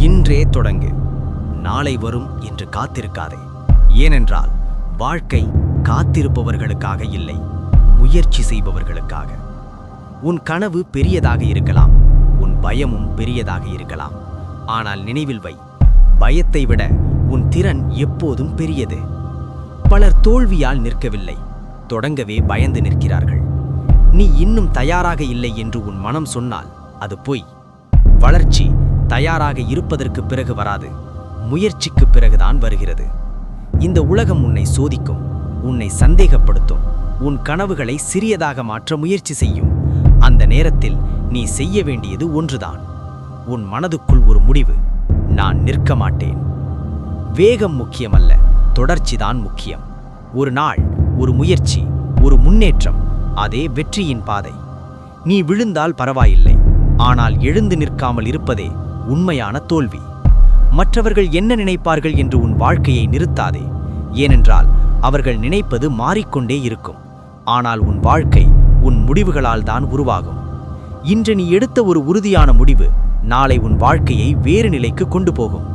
இன்றே தொடங்கு. நாளை வரும் என்று காத்திருக்காதே. ஏனென்றால் வாழ்க்கை காத்திருப்பவர்களுக்காக இல்லை, முயற்சி செய்பவர்களுக்காக. உன் கனவு பெரியதாக இருக்கலாம், உன் பயமும் பெரியதாக இருக்கலாம். ஆனால் நினைவில் வை, பயத்தை விட உன் திறன் எப்போதும் பெரியது. பலர் தோல்வியால் நிற்கவில்லை, தொடங்கவே பயந்து நிற்கிறார்கள். நீ இன்னும் தயாராக இல்லை என்று உன் மனம் சொன்னால் அது பொய். வளர்ச்சி தயாராக இருப்பதற்கு பிறகு வராது, முயற்சிக்கு பிறகுதான் வருகிறது. இந்த உலகம் உன்னை சோதிக்கும், உன்னை சந்தேகப்படுத்தும், உன் கனவுகளை சிறியதாக மாற்ற முயற்சி செய்யும். அந்த நேரத்தில் நீ செய்ய வேண்டியது ஒன்றுதான். உன் மனதுக்குள் ஒரு முடிவு: நான் நிற்க மாட்டேன். வேகம் முக்கியமல்ல, தொடர்ச்சிதான் முக்கியம். ஒரு நாள், ஒரு முயற்சி, ஒரு முன்னேற்றம், அதே வெற்றியின் பாதை. நீ விழுந்தால் பரவாயில்லை, ஆனால் எழுந்து நிற்காமல் இருப்பதே உண்மையான தோல்வி. மற்றவர்கள் என்ன நினைப்பார்கள் என்று உன் வாழ்க்கையை நிறுத்தாதே. ஏனென்றால் அவர்கள் நினைப்பது மாறிக்கொண்டே இருக்கும். ஆனால் உன் வாழ்க்கை உன் முடிவுகளால் தான் உருவாகும். இன்று நீ எடுத்த ஒரு உறுதியான முடிவு நாளை உன் வாழ்க்கையை வேறு நிலைக்கு கொண்டு போகும்.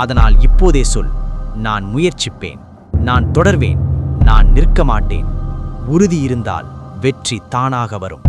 அதனால் இப்போதே சொல்: நான் முயற்சிப்பேன், நான் தொடர்வேன், நான் நிற்க மாட்டேன். உறுதி இருந்தால் வெற்றி தானாக வரும்.